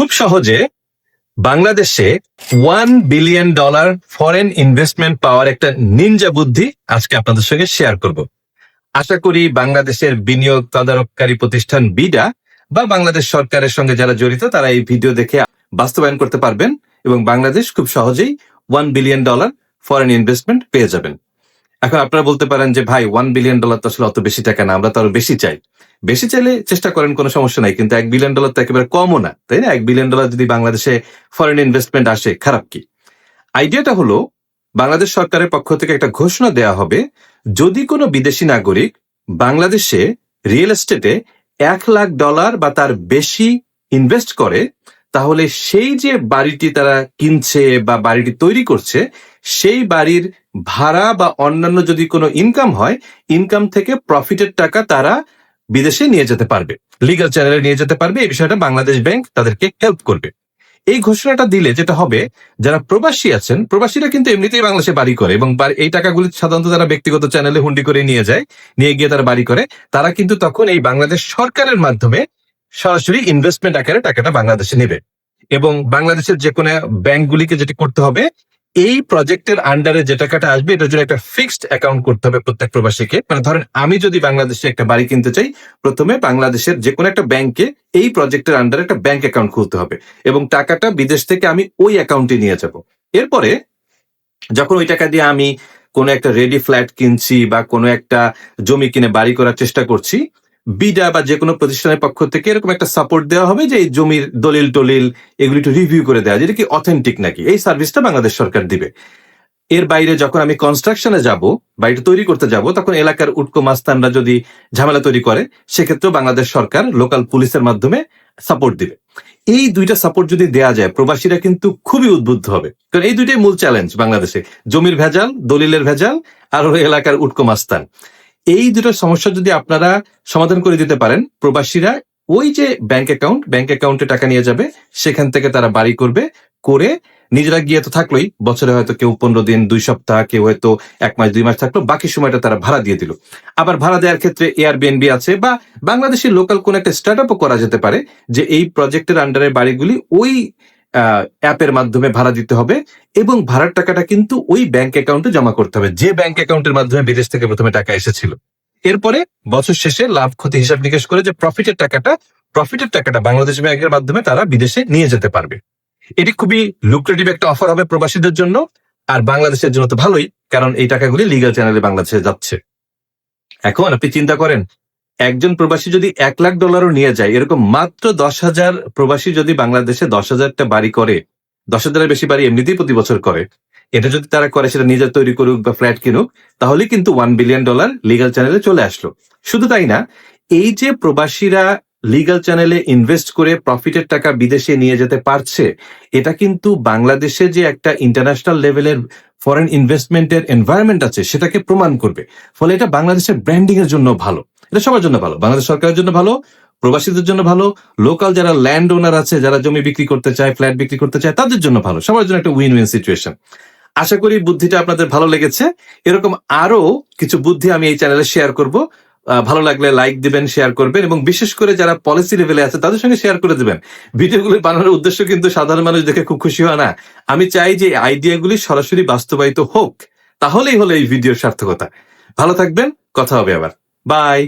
খুব সহজে বাংলাদেশে $1 বিলিয়ন ফরেন ইনভেস্টমেন্ট পাওয়ার একটা নিনজা বুদ্ধি আজকে আপনাদের সঙ্গে শেয়ার করব। আশা করি বাংলাদেশের বিনিয়োগ তদারককারী প্রতিষ্ঠান বিডা বা বাংলাদেশ সরকারের সঙ্গে যারা জড়িত তারা এই ভিডিও দেখে বাস্তবায়ন করতে পারবেন এবং বাংলাদেশ খুব সহজেই $1 বিলিয়ন ফরেন ইনভেস্টমেন্ট পেয়ে যাবেন। এখন আপনারা বলতে পারেন যে ভাই $1 বিলিয়ন তো আসলে অত বেশি টাকা না, আমরা তো আরো বেশি চাই। বেশি চাইলে চেষ্টা করেন, কোনো সমস্যা নাই, কিন্তু $1 বিলিয়ন তো একেবারে কমও না, তাই না? $1 বিলিয়ন যদি বাংলাদেশে ফরেন ইনভেস্টমেন্ট আসে, খারাপ কি? আইডিয়াটা হলো বাংলাদেশ সরকারের পক্ষ থেকে একটা ঘোষণা দেয়া হবে, যদি কোনো বিদেশি নাগরিক বাংলাদেশে রিয়েল এস্টেটে $1 লাখ বা তার বেশি ইনভেস্ট করে, তাহলে সেই যে বাড়িটি তারা কিনছে বা বাড়িটি তৈরি করছে, সেই বাড়ির ভাড়া বা অন্যান্য যদি কোনো ইনকাম হয়, ইনকাম থেকে প্রফিটের টাকা তারা বিদেশে নিয়ে যেতে পারবে, লিগ্যাল চ্যানেলে নিয়ে যেতে পারবে। এই বিষয়টা বাংলাদেশ ব্যাংক তাদেরকে হেল্প করবে। এই ঘোষণাটা দিলে যেটা হবে, যারা প্রবাসী আছেন, প্রবাসীরা কিন্তু এমনিতেই বাংলাদেশে বাড়ি করে এবং এই টাকাগুলি সাধারণত তারা ব্যক্তিগত চ্যানেলে হুন্ডি করে নিয়ে যায়, নিয়ে গিয়ে তারা বাড়ি করে। তারা কিন্তু তখন এই বাংলাদেশ সরকারের মাধ্যমে সরাসরি ইনভেস্টমেন্ট আকারে টাকাটা বাংলাদেশে নেবে এবং বাংলাদেশের যে কোনো ব্যাংকগুলিকে যেটি করতে হবে, এই প্রজেক্টের আন্ডারে যে টাকাটা আসবে এটার জন্য একটা ফিক্সড অ্যাকাউন্ট করতে হবে প্রত্যেক প্রবাসীকে। মানে ধরেন আমি যদি বাংলাদেশে একটা বাড়ি কিনতে চাই, প্রথমে বাংলাদেশের যে কোনো একটা ব্যাংকে এই প্রজেক্টের আন্ডারে একটা ব্যাংক অ্যাকাউন্ট খুলতে হবে এবং টাকাটা বিদেশ থেকে আমি ওই অ্যাকাউন্টে নিয়ে যাব। এরপরে যখন ওই টাকা দিয়ে আমি কোনো একটা রেডি ফ্ল্যাট কিনছি বা কোনো একটা জমি কিনে বাড়ি করার চেষ্টা করছি, বিডা বা যে কোনো প্রতিষ্ঠানের পক্ষ থেকে এরকম একটা সাপোর্ট দেওয়া হবে যে এই জমির দলিল টলিল এগুলি একটু রিভিউ করে দেওয়া, যেটা কি অথেন্টিক নাকি, এই সার্ভিসটা বাংলাদেশ সরকার দিবে। এর বাইরে যখন আমি কনস্ট্রাকশনে যাব, বাড়িটা তৈরি করতে যাব, তখন এলাকার উটকো মাস্তানরা যদি ঝামেলা তৈরি করে, সেক্ষেত্রেও বাংলাদেশ সরকার লোকাল পুলিশের মাধ্যমে সাপোর্ট দিবে। এই দুইটা সাপোর্ট যদি দেয়া যায়, প্রবাসীরা কিন্তু খুবই উদ্বুদ্ধ হবে, কারণ এই দুইটাই মূল চ্যালেঞ্জ বাংলাদেশে, জমির ভেজাল, দলিলের ভেজাল আর এলাকার উটকো মাস্তান। এই দুটো সমস্যা যদি আপনারা সমাধান করে দিতে পারেন, প্রবাসীরা ওই যে ব্যাংক অ্যাকাউন্টে টাকা নিয়ে যাবে, সেখান থেকে তারা বাড়ি করবে, করে নিজেরা গিয়ে তো থাকলোই, বছরে হয়তো কেউ 15 দিন, 2 সপ্তাহ, কেউ হয়তো 1 মাস 2 মাস থাকলো, বাকি সময়টা তারা ভাড়া দিয়ে দিল। আবার ভাড়া দেওয়ার ক্ষেত্রে এয়ারবিএনবি আছে বা বাংলাদেশের লোকাল কোন একটা স্টার্ট আপও করা যেতে পারে, যে এই প্রজেক্টের আন্ডারে বাড়িগুলি ওই অ্যাপের মাধ্যমে ভাড়া দিতে হবে এবং ভাড়ার টাকাটা কিন্তু ওই ব্যাংক অ্যাকাউন্টে জমা করতে হবে, যে ব্যাংক অ্যাকাউন্টের মাধ্যমে বিদেশ থেকে প্রথমে টাকা এসেছিল। এরপরে বছর শেষে লাভ ক্ষতি হিসাব নিকেশ করে যে প্রফিটের টাকাটা বাংলাদেশ ব্যাংকের মাধ্যমে তারা বিদেশে নিয়ে যেতে পারবে। এটি খুবই লুক্রেটিভ একটা অফার হবে প্রবাসীদের জন্য, আর বাংলাদেশের জন্য তো ভালোই, কারণ এই টাকাগুলি লিগ্যাল চ্যানেলে বাংলাদেশে যাচ্ছে। এখন আপনি চিন্তা করেন, একজন প্রবাসী যদি $1 লাখ নিয়ে যায়, এরকম মাত্র 10,000 প্রবাসী যদি বাংলাদেশে 10,000টা বাড়ি করে, 10,000-এর বেশি বাড়ি এমনিতেই প্রতি বছর করে, এটা যদি তারা করে, সেটা নিজে তৈরি করুক বা ফ্ল্যাট কিনুক, তাহলে কিন্তু $1 বিলিয়ন লিগ্যাল চ্যানেলে চলে আসলো। শুধু তাই না, এই যে প্রবাসীরা লিগ্যাল চ্যানেলে ইনভেস্ট করে প্রফিটের টাকা বিদেশে নিয়ে যেতে পারছে, এটা কিন্তু বাংলাদেশে যে একটা ইন্টারন্যাশনাল লেভেলের ফরেন ইনভেস্টমেন্টের এনভায়রনমেন্ট আছে সেটাকে প্রমাণ করবে। ফলে এটা বাংলাদেশের ব্র্যান্ডিং এর জন্য ভালো, এটা সবার জন্য ভালো, বাংলাদেশ সরকারের জন্য ভালো, প্রবাসীদের জন্য ভালো, লোকাল যারা ল্যান্ড ওনার আছে, যারা জমি বিক্রি করতে চায়, ফ্ল্যাট বিক্রি করতে চায়, তাদের জন্য ভালো, সবার জন্য একটা উইন উইন সিচুয়েশন। আশা করি বুদ্ধিটা আপনাদের ভালো লেগেছে। এরকম আরো কিছু বুদ্ধি আমি এই চ্যানেলে শেয়ার করব। ভালো লাগলে লাইক দিবেন, শেয়ার করবেন এবং বিশেষ করে যারা পলিসি লেভেলে আছে তাদের সঙ্গে শেয়ার করে দিবেন। ভিডিওগুলো বানানোর উদ্দেশ্য কিন্তু সাধারণ মানুষ দেখে খুব খুশি হয় না, আমি চাই যে আইডিয়াগুলি সরাসরি বাস্তবায়িত হোক, তাহলেই হলো এই ভিডিওর সার্থকতা। ভালো থাকবেন, কথা হবে আবার, বাই।